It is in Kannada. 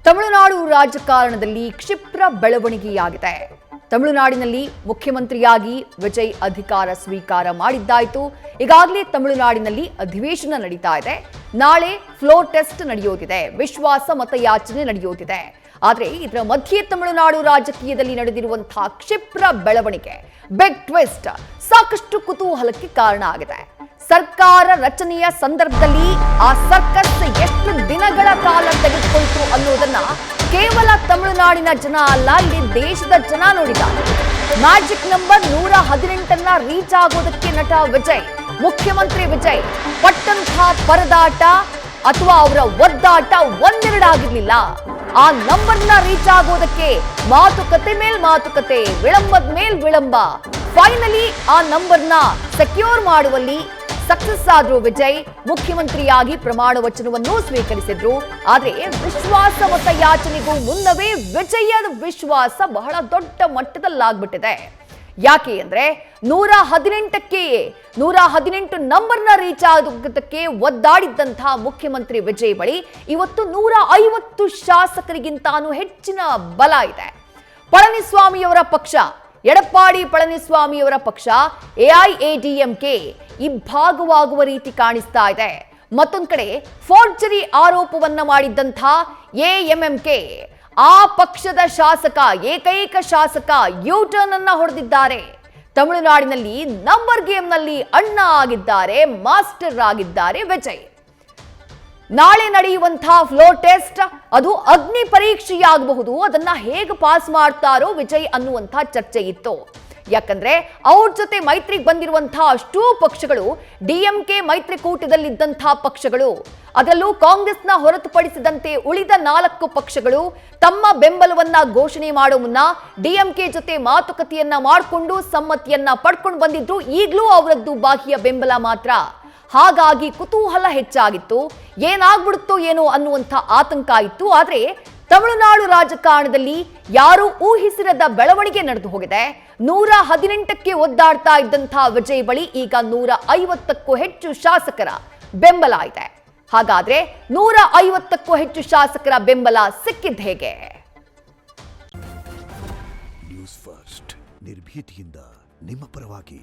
ತಮಿಳುನಾಡು ರಾಜಕಾರಣದಲ್ಲಿ ಕ್ಷಿಪ್ರ ಬೆಳವಣಿಗೆಯಾಗಿದೆ. ತಮಿಳುನಾಡಿನಲ್ಲಿ ಮುಖ್ಯಮಂತ್ರಿಯಾಗಿ ವಿಜಯ್ ಅಧಿಕಾರ ಸ್ವೀಕಾರ ಮಾಡಿದ್ದಾಯಿತು. ಈಗಾಗಲೇ ತಮಿಳುನಾಡಿನಲ್ಲಿ ಅಧಿವೇಶನ ನಡೀತಾ ಇದೆ. ನಾಳೆ ಫ್ಲೋರ್ ಟೆಸ್ಟ್ ನಡೆಯೋದಿದೆ, ವಿಶ್ವಾಸ ಮತಯಾಚನೆ ನಡೆಯೋದಿದೆ. ಆದರೆ ಇದರ ಮಧ್ಯೆ ತಮಿಳುನಾಡು ರಾಜಕೀಯದಲ್ಲಿ ನಡೆದಿರುವಂತಹ ಕ್ಷಿಪ್ರ ಬೆಳವಣಿಗೆ, ಬಿಗ್ ಟ್ವಿಸ್ಟ್ ಸಾಕಷ್ಟು ಕುತೂಹಲಕ್ಕೆ ಕಾರಣ ಆಗಿದೆ. ಸರ್ಕಾರ ರಚನೆಯ ಸಂದರ್ಭದಲ್ಲಿ ಆ ಸರ್ಕಸ್ ಎಷ್ಟು ದಿನಗಳ ಕಾಲ ತೆಗೆದುಕೊಳ್ತು ಅನ್ನೋದನ್ನ ಕೇವಲ ತಮಿಳುನಾಡಿನ ಜನ ಅಲ್ಲ, ಇಡೀ ದೇಶದ ಜನ ನೋಡಿದ್ದಾರೆ. ಮ್ಯಾಜಿಕ್ ನಂಬರ್ 118 ರೀಚ್ ಆಗೋದಕ್ಕೆ ನಟ ವಿಜಯ್, ಮುಖ್ಯಮಂತ್ರಿ ವಿಜಯ್ ಪಟ್ಟಂತಹ ಪರದಾಟ ಅಥವಾ ಅವರ ಒದ್ದಾಟ ಒಂದೆರಡಾಗಿರ್ಲಿಲ್ಲ. ಆ ನಂಬರ್ನ ರೀಚ್ ಆಗೋದಕ್ಕೆ ಮಾತುಕತೆ ಮೇಲ್ ಮಾತುಕತೆ, ವಿಳಂಬದ ಮೇಲ್ ವಿಳಂಬ. ಫೈನಲಿ ಆ ನಂಬರ್ನ ಸೆಕ್ಯೂರ್ ಮಾಡುವಲ್ಲಿ ಸಕ್ಸಸ್ ಆದ್ರು ವಿಜಯ್. ಮುಖ್ಯಮಂತ್ರಿಯಾಗಿ ಪ್ರಮಾಣ ವಚನವನ್ನು ಸ್ವೀಕರಿಸಿದ್ರು. ಆದ್ರೆ ವಿಶ್ವಾಸ ಮತ ಯಾಚನೆಗೂ ಮುನ್ನವೇ ವಿಜಯದ ವಿಶ್ವಾಸ ಬಹಳ ದೊಡ್ಡ ಮಟ್ಟದಲ್ಲಾಗ್ಬಿಟ್ಟಿದೆ. ಯಾಕೆ ಅಂದ್ರೆ 118 ನಂಬರ್ನ ರೀಚ್ ಆಗೋದಕ್ಕೆ ಒದ್ದಾಡಿದ್ದಂತಹ ಮುಖ್ಯಮಂತ್ರಿ ವಿಜಯ್ ಬಳಿ ಇವತ್ತು 150 ಶಾಸಕರಿಗಿಂತಾನು ಹೆಚ್ಚಿನ ಬಲ ಇದೆ. ಪಳನಿಸ್ವಾಮಿಯವರ ಪಕ್ಷ, ಎಡಪ್ಪಾಡಿ ಪಳನಿಸ್ವಾಮಿಯವರ ಪಕ್ಷ ಎಐಎಡಿಎಂಕೆ ಇಬ್ಬಾಗವಾಗುವ ರೀತಿ ಕಾಣಿಸ್ತಾ ಇದೆ. ಮತ್ತೊಂದು ಕಡೆ ಫೋರ್ಜರಿ ಆರೋಪವನ್ನ ಮಾಡಿದ್ದಂಥ ಎಎಂಎಂಕೆ, ಆ ಪಕ್ಷದ ಶಾಸಕ, ಏಕೈಕ ಶಾಸಕ ಯೂಟರ್ನ್ ಅನ್ನ ಹೊಡೆದಿದ್ದಾರೆ. ತಮಿಳುನಾಡಿನಲ್ಲಿ ನಂಬರ್ ಗೇಮ್ನಲ್ಲಿ ಅಣ್ಣ ಆಗಿದ್ದಾರೆ, ಮಾಸ್ಟರ್ ಆಗಿದ್ದಾರೆ ವಿಜಯ್. ನಾಳೆ ನಡೆಯುವಂತಹ ಫ್ಲೋರ್ ಟೆಸ್ಟ್ ಅದು ಅಗ್ನಿ ಪರೀಕ್ಷೆಯಾಗಬಹುದು. ಅದನ್ನ ಹೇಗೆ ಪಾಸ್ ಮಾಡ್ತಾರೋ ವಿಜಯ್ ಅನ್ನುವಂತಹ ಚರ್ಚೆ ಇತ್ತು. ಯಾಕಂದ್ರೆ ಅವ್ರ ಜೊತೆ ಮೈತ್ರಿಗೆ ಬಂದಿರುವಂತಹ ಅಷ್ಟೂ ಪಕ್ಷಗಳು ಡಿಎಂಕೆ ಮೈತ್ರಿಕೂಟದಲ್ಲಿದ್ದಂತಹ ಪಕ್ಷಗಳು, ಅದರಲ್ಲೂ ಕಾಂಗ್ರೆಸ್ನ ಹೊರತುಪಡಿಸಿದಂತೆ ಉಳಿದ 4 ಪಕ್ಷಗಳು ತಮ್ಮ ಬೆಂಬಲವನ್ನ ಘೋಷಣೆ ಮಾಡೋ ಮುನ್ನ ಡಿಎಂಕೆ ಜೊತೆ ಮಾತುಕತೆಯನ್ನ ಮಾಡಿಕೊಂಡು ಸಮ್ಮತಿಯನ್ನ ಪಡ್ಕೊಂಡು ಬಂದಿದ್ರು. ಈಗಲೂ ಅವರದ್ದು ಬಾಹ್ಯ ಬೆಂಬಲ ಮಾತ್ರ. ಹಾಗಾಗಿ ಕುತೂಹಲ ಹೆಚ್ಚಾಗಿತ್ತು. ಏನಾಗ್ಬಿಡುತ್ತೋ ಏನೋ ಅನ್ನುವಂಥ ಆತಂಕ ಇತ್ತು. ಆದ್ರೆ ತಮಿಳುನಾಡು ರಾಜಕಾರಣದಲ್ಲಿ ಯಾರೂ ಊಹಿಸಿರದ ಬೆಳವಣಿಗೆ ನಡೆದು ಹೋಗಿದೆ. 118ಕ್ಕೆ ಒದ್ದಾಡ್ತಾ ಇದ್ದಂತಹ ವಿಜಯ್ ಬಳಿ ಈಗ 150ಕ್ಕೂ ಹೆಚ್ಚು ಶಾಸಕರ ಬೆಂಬಲ ಇದೆ. ಹಾಗಾದ್ರೆ 150ಕ್ಕೂ ಹೆಚ್ಚು ಶಾಸಕರ ಬೆಂಬಲ ಸಿಕ್ಕಿದ್ದು ಹೇಗೆ? ನ್ಯೂಸ್ ಫಸ್ಟ್, ನಿರ್ಭೀತಿಯಿಂದ ನಿಮ್ಮ ಪರವಾಗಿ.